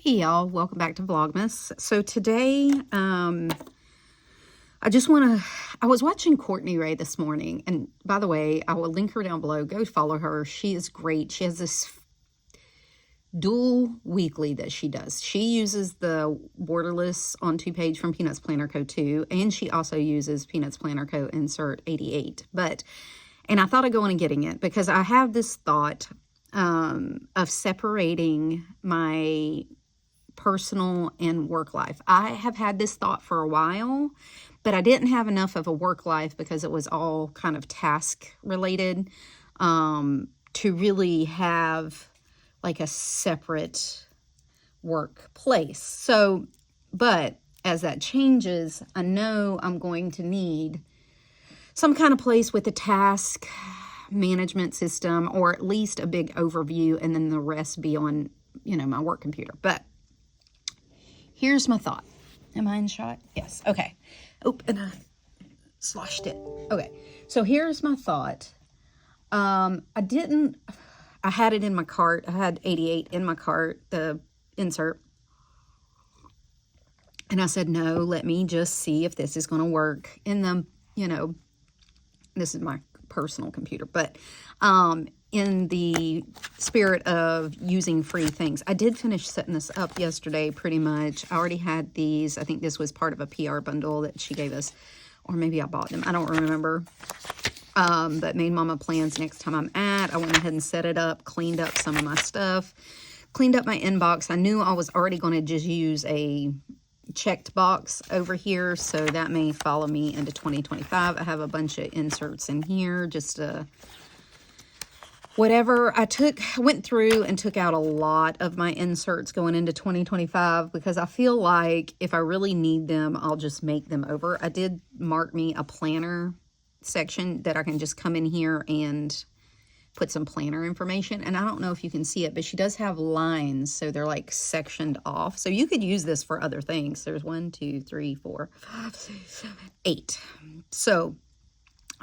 Hey y'all, welcome back to Vlogmas. So today, I was watching Courtney Ray this morning, and by the way, I will link her down below. Go follow her. She is great. She has this dual weekly that she does. She uses the borderless on 2-page from Peanuts Planner Co. 2, and she also uses Peanuts Planner Co. Insert 88. And I thought of going and getting it because I have this thought of separating my personal and work life. I have had this thought for a while, but I didn't have enough of a work life because it was all kind of task related to really have like a separate workplace. So, but as that changes, I know I'm going to need some kind of place with a task management system, or at least a big overview, and then the rest be on, my work computer. But here's my thought. Am I in shot? Yes. Okay. Oh, and I sloshed it. Okay. So here's my thought. I had it in my cart. I had 88 in my cart, the insert. And I said, no, let me just see if this is going to work in the, this is my personal computer, but in the spirit of using free things. I did finish setting this up yesterday pretty much. I already had these. I think this was part of a PR bundle that she gave us, or maybe I bought them. I don't remember. But made mama plans next time I'm at. I went ahead and set it up, cleaned up some of my stuff, cleaned up my inbox. I knew I was already going to just use a checked box over here, so that may follow me into 2025. I have a bunch of inserts in here, just whatever. I went through and took out a lot of my inserts going into 2025 because I feel like if I really need them, I'll just make them over. I did mark me a planner section that I can just come in here and put some planner information. And I don't know if you can see it, but she does have lines, so they're like sectioned off. So you could use this for other things. There's 1, 2, 3, 4, 5, 6, 7, 8. So,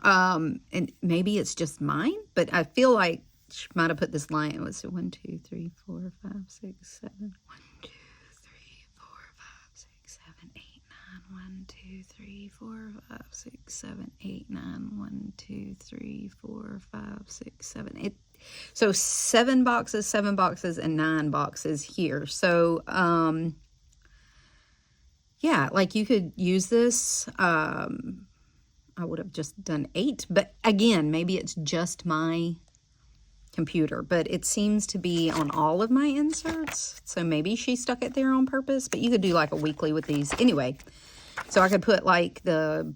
and maybe it's just mine, but I feel like she might have put this line. It was 1, 2, 3, 4, 5, 6, 7. 1, 2, 3, 4, 5, 6, 7, 8, 9. 1, 2, 3, 4, 5, 6, 7, 8, 9. 1, 2, 3, 4, 5, 6, 7, 8. So 7 boxes, and 9 boxes here. So, yeah, like you could use this. I would have just done 8, but again, maybe it's just my computer, but it seems to be on all of my inserts. So maybe she stuck it there on purpose, but you could do like a weekly with these anyway. So I could put like the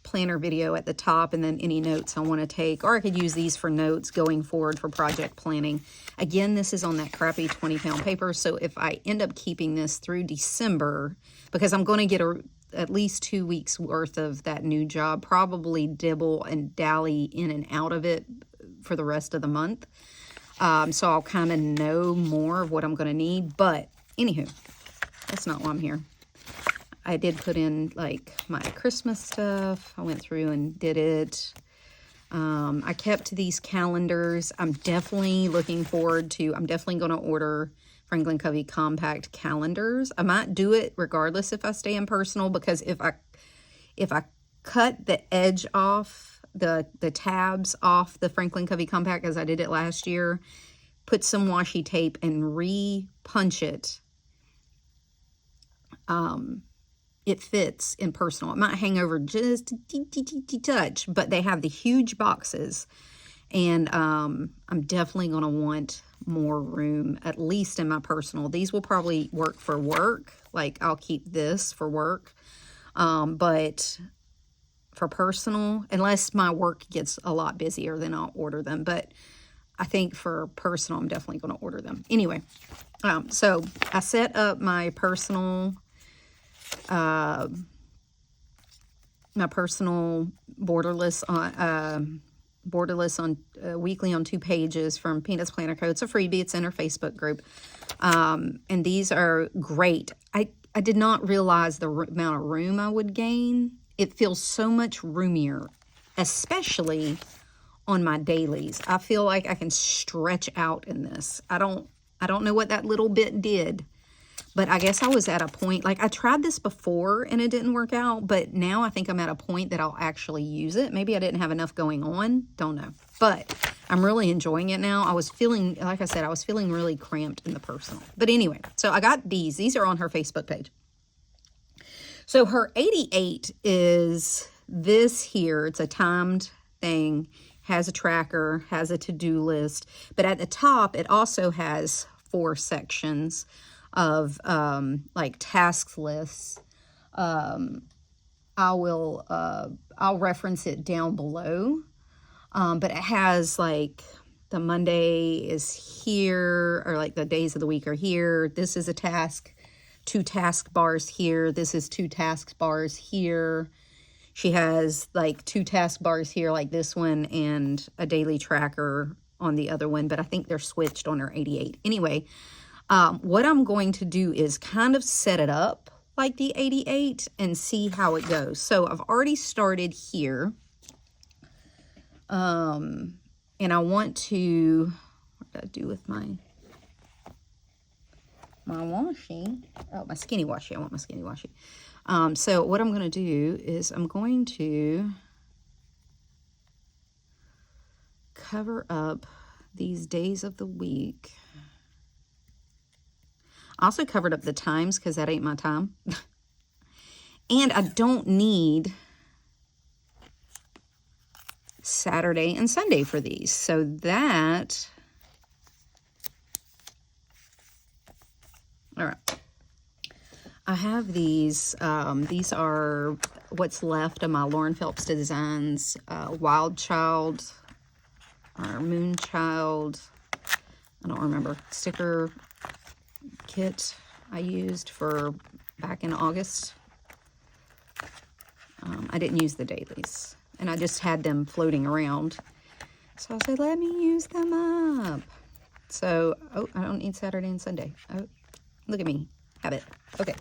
planner video at the top, and then any notes I want to take, or I could use these for notes going forward for project planning. Again, this is on that crappy 20-pound paper. So if I end up keeping this through December, because I'm going to get at least 2 weeks worth of that new job, probably dibble and dally in and out of it for the rest of the month. So I'll kind of know more of what I'm going to need. But anywho, that's not why I'm here. I did put in like my Christmas stuff. I went through and did it. I kept these calendars. I'm definitely looking forward to, I'm definitely going to order Franklin Covey compact calendars. I might do it regardless if I stay in personal, because if I cut the edge off, the tabs off the Franklin Covey compact as I did it last year, put some washi tape and re-punch it, it fits in personal. It might hang over just a touch, but they have the huge boxes, and I'm definitely going to want more room, at least in my personal. These will probably work for work. Like I'll keep this for work, but for personal, unless my work gets a lot busier, then I'll order them. But I think for personal, I'm definitely going to order them. Anyway, so I set up my personal borderless on weekly on 2 pages from Peanuts Planner Co. It's a freebie. It's in her Facebook group. And these are great. I did not realize the amount of room I would gain. It feels so much roomier, especially on my dailies. I feel like I can stretch out in this. I don't I don't know what that little bit did, but I guess I was at a point, like I tried this before and it didn't work out, but now I think I'm at a point that I'll actually use it. Maybe I didn't have enough going on, don't know. But I'm really enjoying it now. I was feeling, like I said, I was feeling really cramped in the personal. But anyway, so I got these. These are on her Facebook page. So her 88 is this here. It's a timed thing, has a tracker, has a to-do list. But at the top, it also has 4 sections of like task lists. I'll reference it down below. But it has like the Monday is here, or like the days of the week are here. This is a task, 2 task bars here. This is 2 task bars here. She has like 2 task bars here like this one and a daily tracker on the other one, but I think they're switched on her 88. Anyway, what I'm going to do is kind of set it up like the 88 and see how it goes. So I've already started here. And I want to, what did I do with my washi? Oh, my skinny washi. I want my skinny washi. So what I'm going to do is I'm going to cover up these days of the week. I also covered up the times because that ain't my time. And I don't need Saturday and Sunday for these. So that, all right. I have these. These are what's left of my Lauren Phelps Designs Wild Child or Moon Child. I don't remember. Sticker kit I used for back in August. I didn't use the dailies. And I just had them floating around. So I said, let me use them up. So, oh, I don't need Saturday and Sunday. Oh, look at me. Have it. Okay.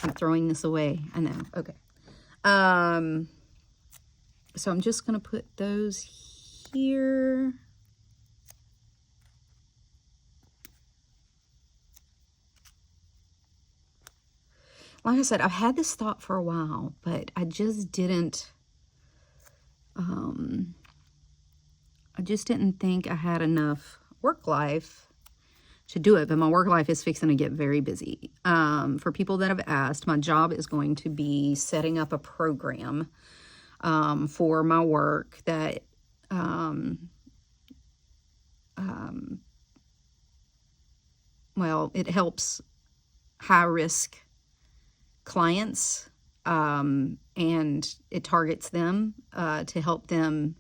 I'm throwing this away. I know. Okay. So I'm just going to put those here. Like I said, I've had this thought for a while, but I just didn't, I just didn't think I had enough work life to do it. But my work life is fixing to get very busy. For people that have asked, my job is going to be setting up a program for my work that well, it helps high-risk clients, and it targets them to help them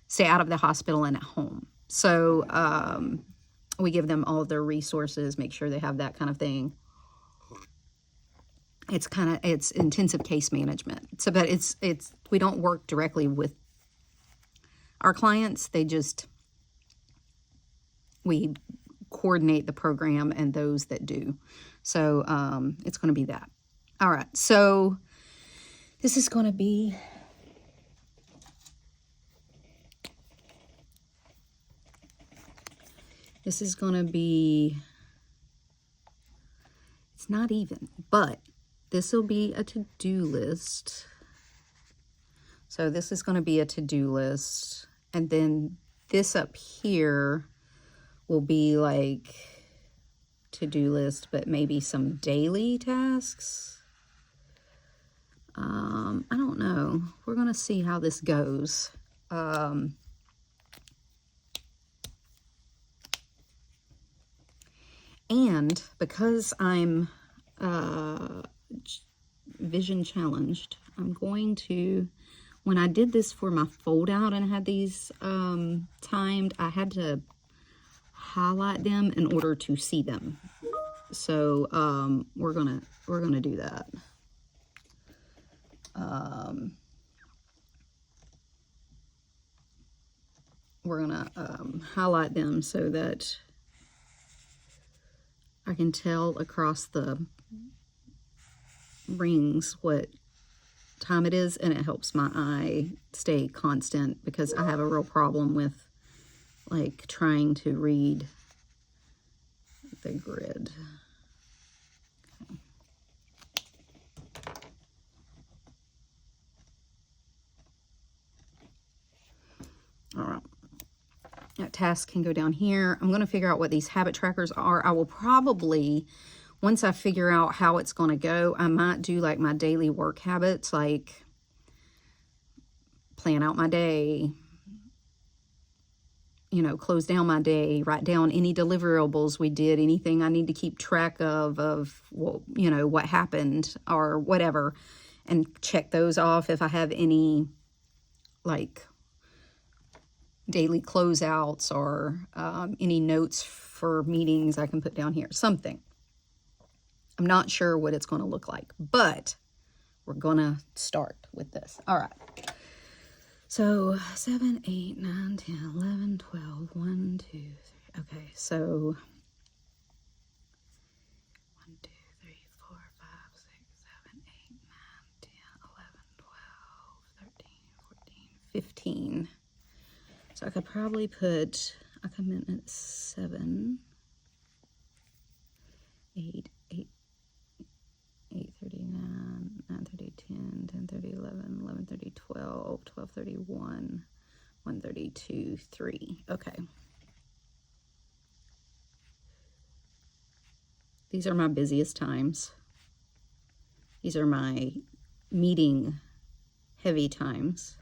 stay out of the hospital and at home. So we give them all of their resources, make sure they have that kind of thing. It's intensive case management. So, but it's we don't work directly with our clients. We coordinate the program and those that do. So it's going to be that. All right. So this is going to be it's not even, but this will be a to-do list. So this is going to be a to-do list. And then this up here will be like to-do list, but maybe some daily tasks. I don't know. We're going to see how this goes. And because I'm vision challenged, I'm going to, when I did this for my fold out and I had these timed, I had to highlight them in order to see them. So we're gonna do that. We're gonna highlight them so that I can tell across the rings what time it is, and it helps my eye stay constant because I have a real problem with like trying to read the grid. Okay. All right. That task can go down here. I'm going to figure out what these habit trackers are. I will probably, once I figure out how it's going to go, I might do like my daily work habits, like plan out my day, you know, close down my day, write down any deliverables we did, anything I need to keep track of what, you know, what happened or whatever, and check those off if I have any like daily closeouts or any notes for meetings I can put down here, something. I'm not sure what it's going to look like, but we're going to start with this. All right. So 7, 8, 9, 10, 11, 12, 1, 2, 3. Okay, so 1, 2, 3, 4, 5, 6, 7, 8, 9, 10, 11, 12, 13, 14, 15. So I could probably put, I come in at 7, 8, 8:39, 9:30, 10, 10:30, 11, 11:30, 12, 12:30, 1, 1:32, 3. Okay. These are my busiest times. These are my meeting heavy times.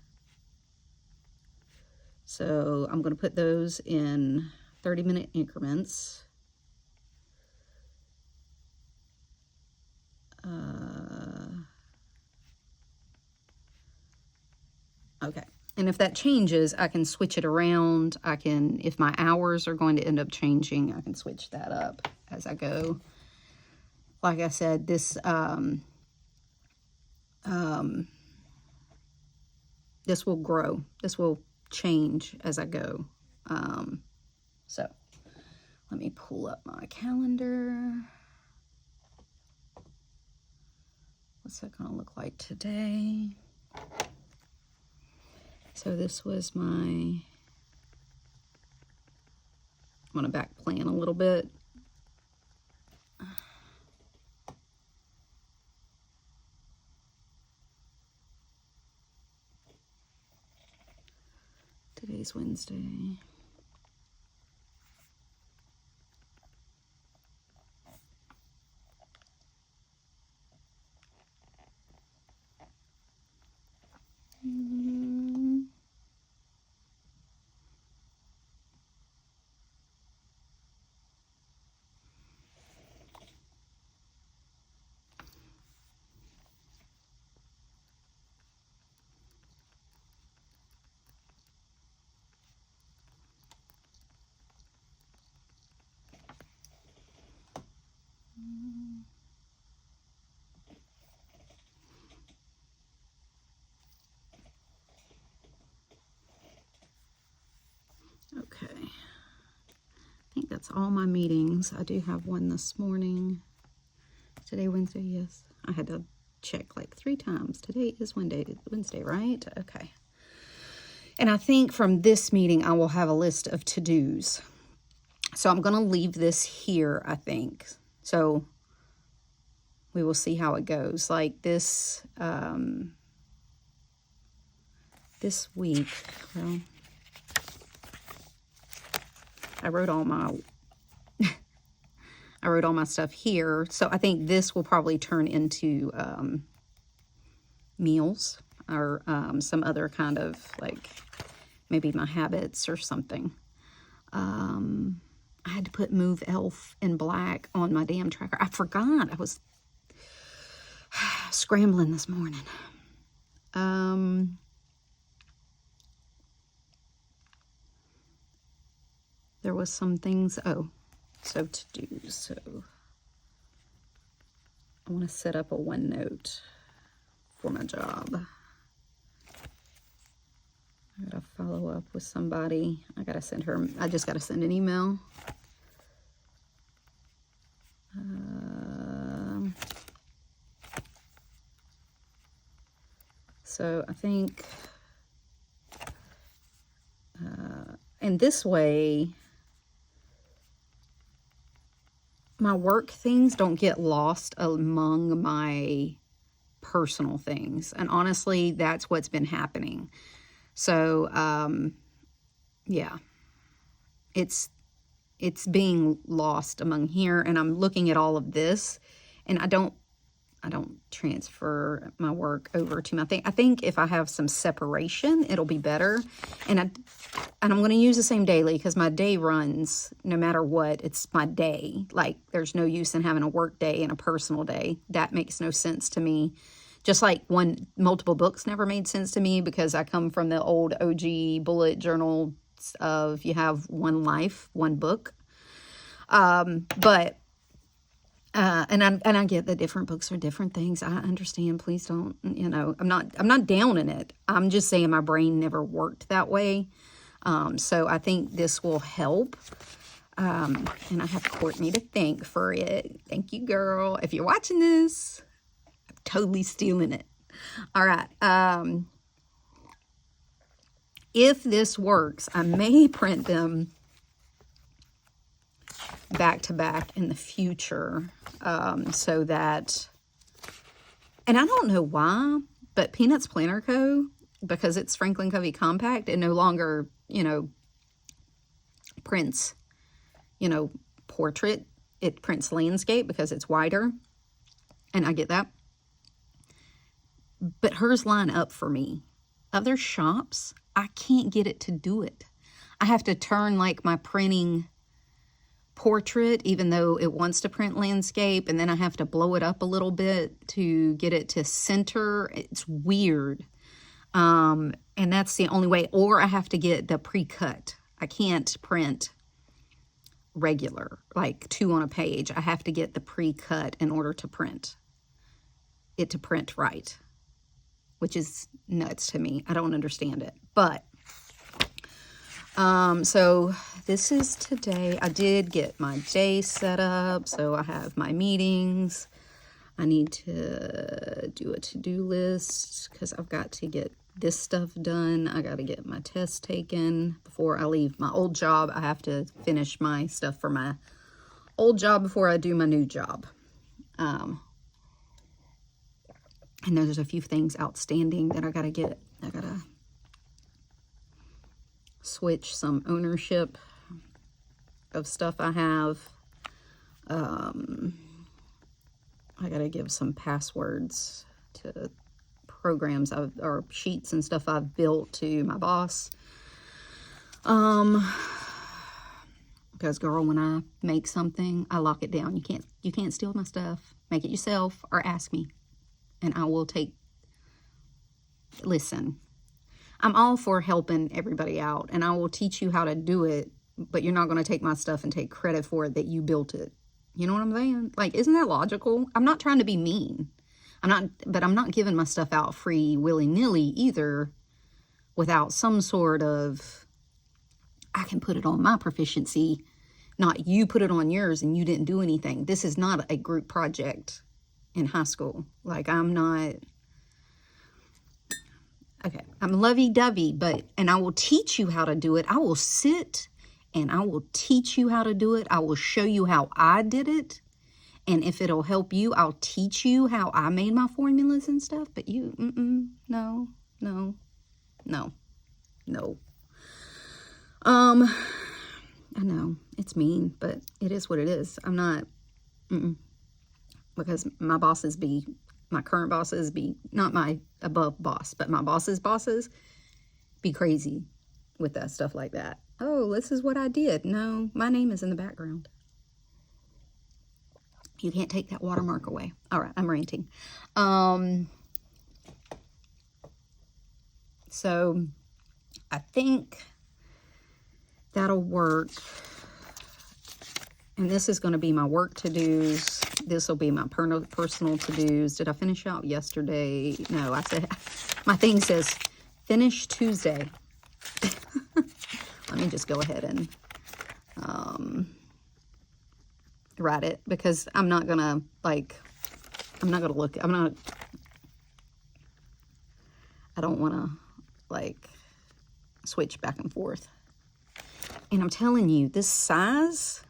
So I'm going to put those in 30-minute increments. Okay, and if that changes, I can switch it around. I can, if my hours are going to end up changing, I can switch that up as I go. Like I said, this this will grow. This will change as I go. So let me pull up my calendar. What's that going to look like today? So this was my, I'm going to back plan a little bit. Today's Wednesday. Okay, I think that's all my meetings. I do have one this morning. Today, Wednesday, yes. I had to check like 3 times. Today is Wednesday, right? Okay. And I think from this meeting, I will have a list of to-dos. So I'm going to leave this here, I think. So we will see how it goes. Like this, this week, well, I wrote all my stuff here. So I think this will probably turn into meals or some other kind of like maybe my habits or something. I had to put Move Elf in black on my damn tracker. I forgot. I was scrambling this morning. There was some things, so to do. So I want to set up a OneNote for my job. I gotta follow up with somebody. I gotta send her, I just gotta send an email. So I think, in this way, my work things don't get lost among my personal things. And honestly, that's what's been happening. So, yeah, it's being lost among here. And I'm looking at all of this, and I don't transfer my work over to my thing. I think if I have some separation, it'll be better. And I'm going to use the same daily because my day runs no matter what. It's my day. Like, there's no use in having a work day and a personal day. That makes no sense to me. Just like multiple books never made sense to me because I come from the old OG bullet journal of you have one life, one book. And I get that different books are different things. I understand. Please don't, I'm not down in it. I'm just saying my brain never worked that way. So I think this will help. And I have Courtney to thank for it. Thank you, girl. If you're watching this, I'm totally stealing it. All right. If this works, I may print them back to back in the future, so that, and I don't know why, but Peanuts Planner Co., because it's Franklin Covey Compact, it no longer, prints, portrait. It prints landscape because it's wider, and I get that. But hers line up for me. Other shops, I can't get it to do it. I have to turn like my printing portrait, even though it wants to print landscape, and then I have to blow it up a little bit to get it to center. It's weird. And that's the only way. Or I have to get the pre-cut. I can't print regular, like 2 on a page. I have to get the pre-cut in order to print it, to print right, which is nuts to me. I don't understand it. But so this is today. I did get my day set up, so I have my meetings. I need to do a to-do list because I've got to get this stuff done. I got to get my test taken before I leave my old job. I have to finish my stuff for my old job before I do my new job. And there's a few things outstanding that I got to get. I got to switch some ownership of stuff I have. I gotta give some passwords to programs or sheets and stuff I've built to my boss. Because girl, when I make something, I lock it down. You can't steal my stuff. Make it yourself or ask me, and I will listen. I'm all for helping everybody out, and I will teach you how to do it, but you're not going to take my stuff and take credit for it that you built it. You know what I'm saying? Like, isn't that logical? I'm not trying to be mean. But I'm not giving my stuff out free willy-nilly either without some sort of, I can put it on my proficiency, not you put it on yours and you didn't do anything. This is not a group project in high school. Like, I'm not... Okay, I'm lovey-dovey, and I will teach you how to do it. I will sit and I will teach you how to do it. I will show you how I did it. And if it'll help you, I'll teach you how I made my formulas and stuff. But you, no. I know, it's mean, but it is what it is. I'm not, because my bosses my current bosses not my above boss, but my boss's bosses be crazy with that stuff like that. Oh, this is what I did. No, my name is in the background. You can't take that watermark away. All right, I'm ranting. So I think that'll work. And this is going to be my work to-dos. This will be my personal to-dos. Did I finish out yesterday? No, I said, my thing says finish Tuesday. Let me just go ahead and write it, because I'm not going to, I don't want to, switch back and forth. And I'm telling you, this size...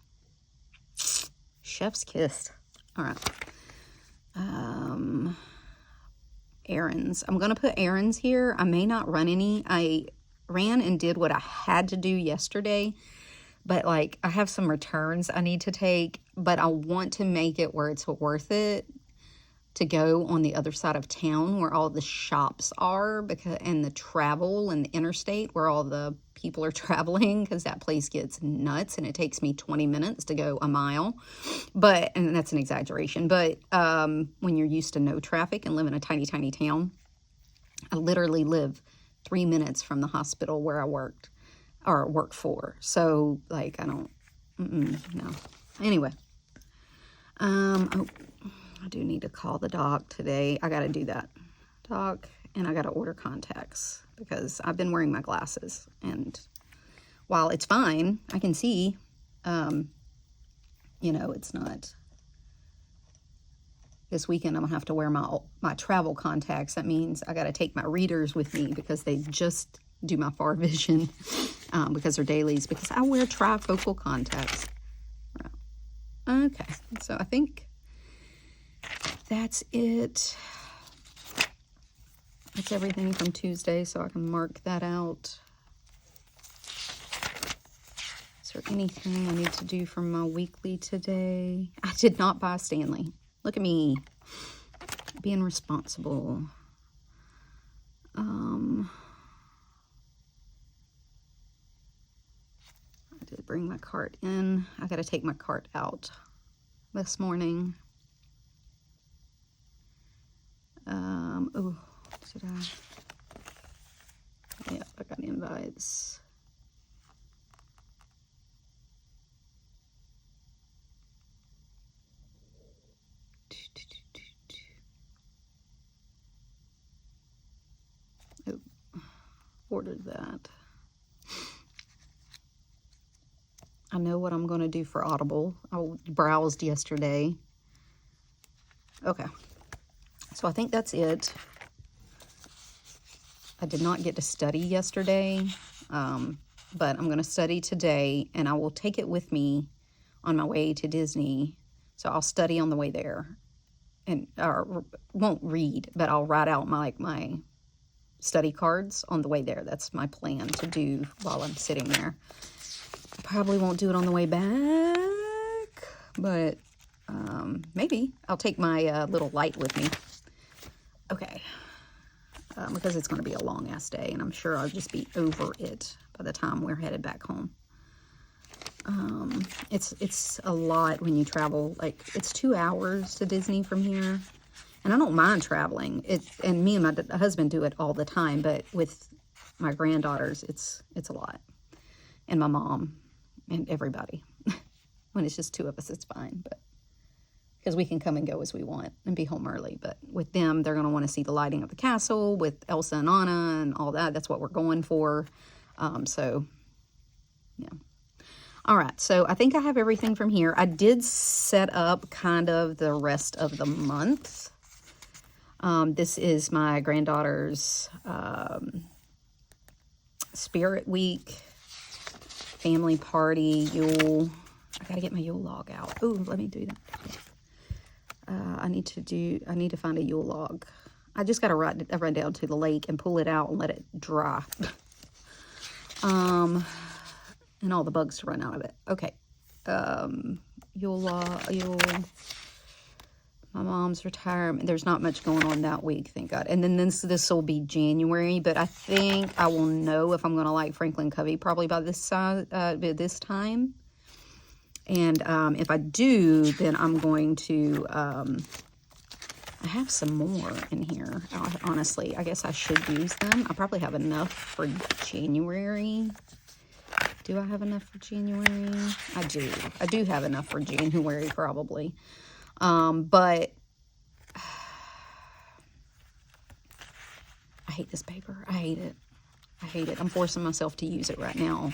chef's kiss. All right. Errands. I'm going to put errands here. I may not run any. I ran and did what I had to do yesterday, but like I have some returns I need to take, but I want to make it where it's worth it to go on the other side of town where all the shops are, because and the travel and the interstate where all the people are traveling, because that place gets nuts and it takes me 20 minutes to go a mile. But, and that's an exaggeration, but when you're used to no traffic and live in a tiny, tiny town, I literally live 3 minutes from the hospital where I worked or work for. So like, I don't, no. Anyway, oh, I do need to call the doc today. I got to do that, doc, and I got to order contacts because I've been wearing my glasses. And while it's fine, I can see, you know, it's not. This weekend, I'm going to have to wear my travel contacts. That means I got to take my readers with me because they just do my far vision because they're dailies, because I wear trifocal contacts. Okay, so I think that's it. That's everything from Tuesday, so I can mark that out. Is there anything I need to do for my weekly today? I did not buy Stanley. Look at me, being responsible. I did bring my cart in. I got to take my cart out this morning. Oh, did I? Yep, I got invites. Oh, ordered that. I know what I'm going to do for Audible. I browsed yesterday. Okay. So I think that's it. I did not get to study yesterday, but I'm going to study today, and I will take it with me on my way to Disney. So I'll study on the way there, and or won't read, but I'll write out my study cards on the way there. That's my plan to do while I'm sitting there. I probably won't do it on the way back, but maybe I'll take my little light with me. Okay, because it's going to be a long-ass day, and I'm sure I'll just be over it by the time we're headed back home. It's a lot when you travel. Like, it's 2 hours to Disney from here, and I don't mind traveling. And me and my husband do it all the time, but with my granddaughters, it's a lot, and my mom, and everybody. When it's just 2 of us, it's fine, but because we can come and go as we want and be home early. But with them, they're going to want to see the lighting of the castle with Elsa and Anna and all that. That's what we're going for. So, yeah. All right, so I think I have everything from here. I did set up kind of the rest of the month. This is my granddaughter's Spirit Week, family party, Yule. I got to get my Yule log out. Oh, let me do that. I need to find a Yule log. I just got to run down to the lake and pull it out and let it dry. And all the bugs to run out of it. Okay. Yule log, my mom's retirement. There's not much going on that week, thank God. And then this will be January, but I think I will know if I'm going to like Franklin Covey probably by this time. And if I do, then I'm going to, I have some more in here, honestly. I guess I should use them. I probably have enough for January. Do I have enough for January? I do. I do have enough for January, probably. But I hate this paper. I hate it. I hate it. I'm forcing myself to use it right now.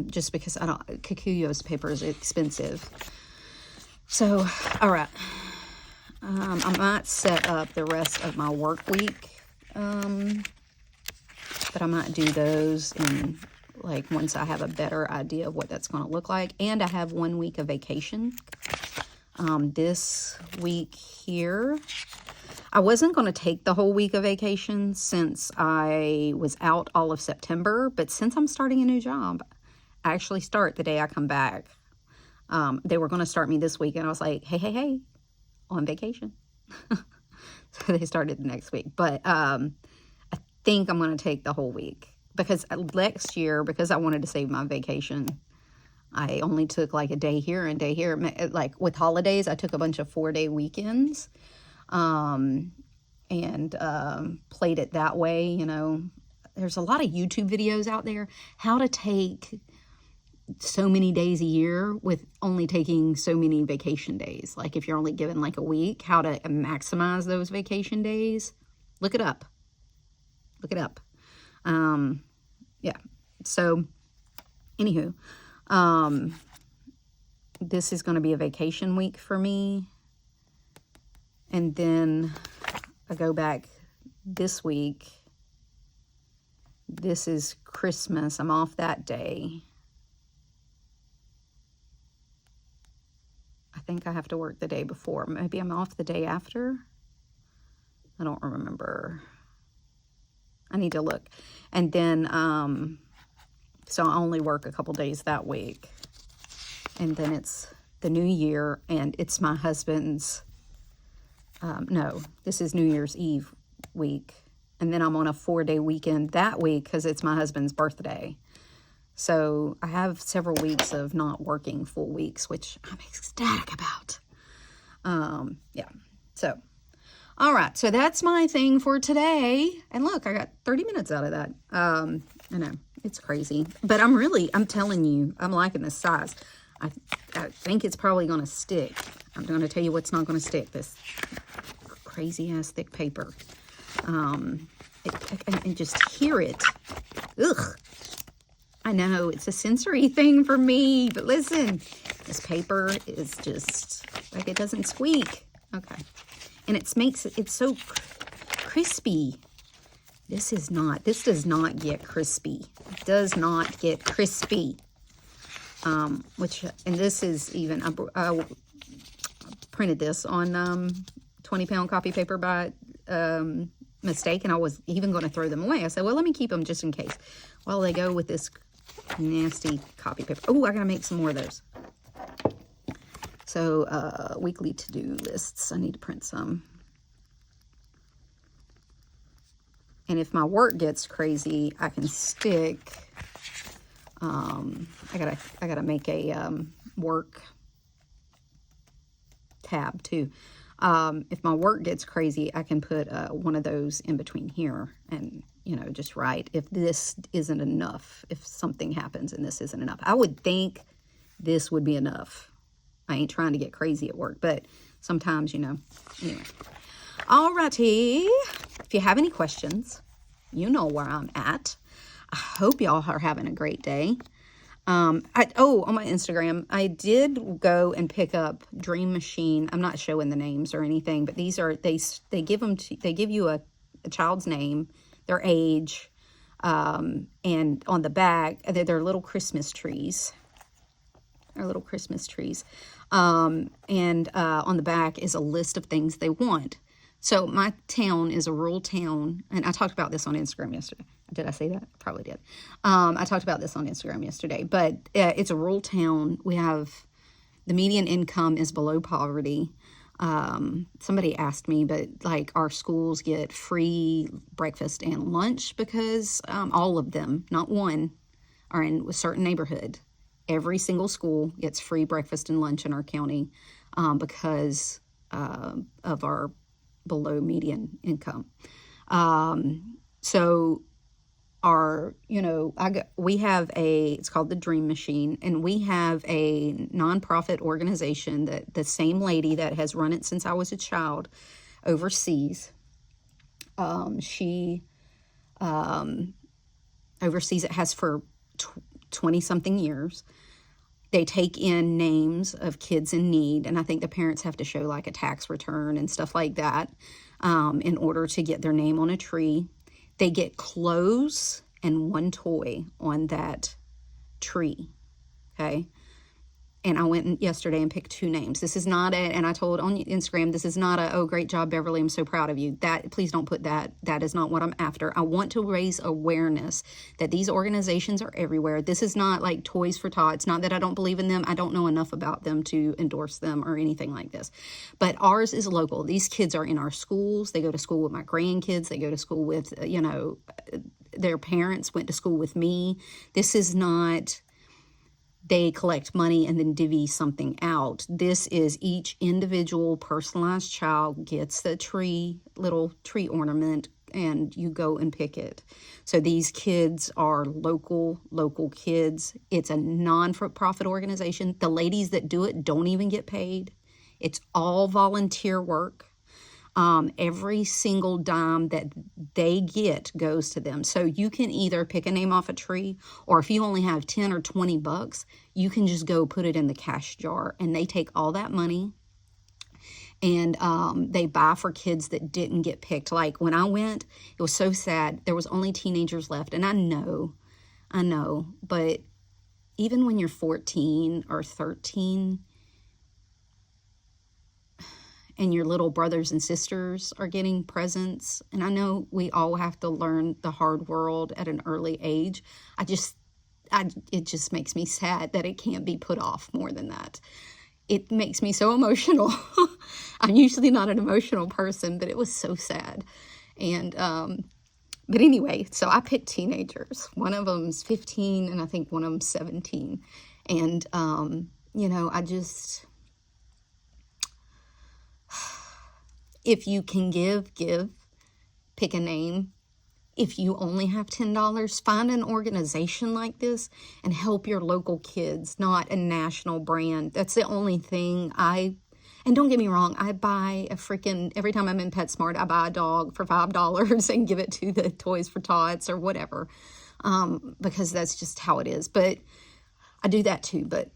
Just because Kokuyo's paper is expensive. So, all right. I might set up the rest of my work week. But I might do those in, like, once I have a better idea of what that's going to look like. And I have 1 week of vacation This week here, I wasn't going to take the whole week of vacation since I was out all of September, but since I'm starting a new job, I actually start the day I come back. They were going to start me this week, and I was like, hey, on vacation. So they started the next week, but I think I'm going to take the whole week, because next year, because I wanted to save my vacation, I only took like a day here and a day here. Like with holidays, I took a bunch of 4-day weekends. And played it that way. You know, there's a lot of YouTube videos out there, how to take so many days a year with only taking so many vacation days. Like if you're only given like a week, how to maximize those vacation days. Look it up. Yeah. So anywho, this is going to be a vacation week for me. And then I go back this week. This is Christmas. I'm off that day. I think I have to work the day before. Maybe I'm off the day after. I don't remember. I need to look. And then, so I only work a couple days that week. And then it's the new year, and it's my husband's. No, this is New Year's Eve week. And then I'm on a 4-day weekend that week because it's my husband's birthday. So I have several weeks of not working full weeks, which I'm ecstatic about. Yeah. So, all right. So that's my thing for today. And look, I got 30 minutes out of that. I know, it's crazy. But I'm telling you, I'm liking this size. I think it's probably going to stick. I'm going to tell you what's not going to stick. This crazy ass thick paper. And just hear it. Ugh. I know it's a sensory thing for me, but listen, this paper is just like, it doesn't squeak. Okay. And it's so crispy. This does not get crispy. It does not get crispy. And this is even, I printed this on 20-pound copy paper by mistake, and I was even going to throw them away. I said, well, let me keep them just in case. Well, they go with this nasty copy paper. Oh, I got to make some more of those. So, weekly to-do lists. I need to print some. And if my work gets crazy, I can stick. I gotta make a work tab too. If my work gets crazy, I can put one of those in between here and, you know, just write if this isn't enough, if something happens and this isn't enough. I would think this would be enough. I ain't trying to get crazy at work, but sometimes, you know, anyway. Alrighty. If you have any questions, you know where I'm at. I hope y'all are having a great day. On my Instagram, I did go and pick up Dream Machine. I'm not showing the names or anything, but these are, they give you a child's name, their age, and on the back, they're little Christmas trees. They're little Christmas trees. And on the back is a list of things they want. So my town is a rural town, and I talked about this on Instagram yesterday. Did I say that? I probably did. I talked about this on Instagram yesterday, but it's a rural town. We have, the median income is below poverty. Somebody asked me, but like our schools get free breakfast and lunch because all of them, not one, are in a certain neighborhood. Every single school gets free breakfast and lunch in our county because of our below median income. So our, you know, we have it's called the Dream Machine, and we have a nonprofit organization that the same lady that has run it since I was a child oversees. She oversees it, has for 20-something years. They take in names of kids in need, and I think the parents have to show like a tax return and stuff like that in order to get their name on a tree. They get clothes and one toy on that tree, okay? And I went yesterday and picked 2 names. This is not and I told on Instagram, this is not oh, great job, Beverly, I'm so proud of you. Please don't put that. That is not what I'm after. I want to raise awareness that these organizations are everywhere. This is not like Toys for Tots. Not that I don't believe in them. I don't know enough about them to endorse them or anything like this. But ours is local. These kids are in our schools. They go to school with my grandkids. They go to school with, their parents went to school with me. This is not... they collect money and then divvy something out. This is each individual personalized child gets the little tree ornament, and you go and pick it. So these kids are local kids. It's a non-for-profit organization. The ladies that do it don't even get paid. It's all volunteer work. Every single dime that they get goes to them. So you can either pick a name off a tree, or if you only have 10 or 20 bucks, you can just go put it in the cash jar, and they take all that money and they buy for kids that didn't get picked. Like when I went, it was so sad. There was only teenagers left, and I know, but even when you're 14 or 13, and your little brothers and sisters are getting presents. And I know we all have to learn the hard world at an early age. It just makes me sad that it can't be put off more than that. It makes me so emotional. I'm usually not an emotional person, but it was so sad. And, but anyway, so I picked teenagers. One of them's 15 and I think one of them's 17. And, if you can give, pick a name. If you only have $10, find an organization like this and help your local kids, not a national brand. That's the only thing and don't get me wrong, I buy every time I'm in PetSmart, I buy a dog for $5 and give it to the Toys for Tots or whatever, because that's just how it is. But I do that too. But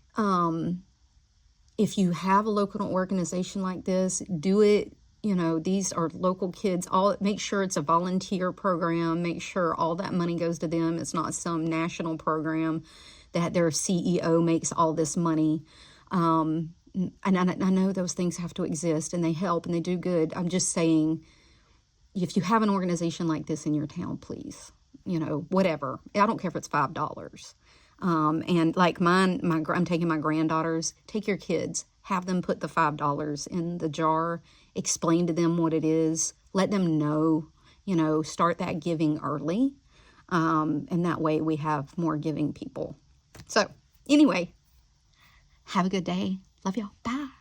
if you have a local organization like this, do it. These are local kids. Make sure it's a volunteer program. Make sure all that money goes to them. It's not some national program that their CEO makes all this money. And I know those things have to exist, and they help, and they do good. I'm just saying, if you have an organization like this in your town, please, whatever. I don't care if it's $5. And like I'm taking my granddaughters. Take your kids. Have them put the $5 in the jar. Explain to them what it is. Let them know, start that giving early. And that way we have more giving people. So anyway, have a good day. Love y'all. Bye.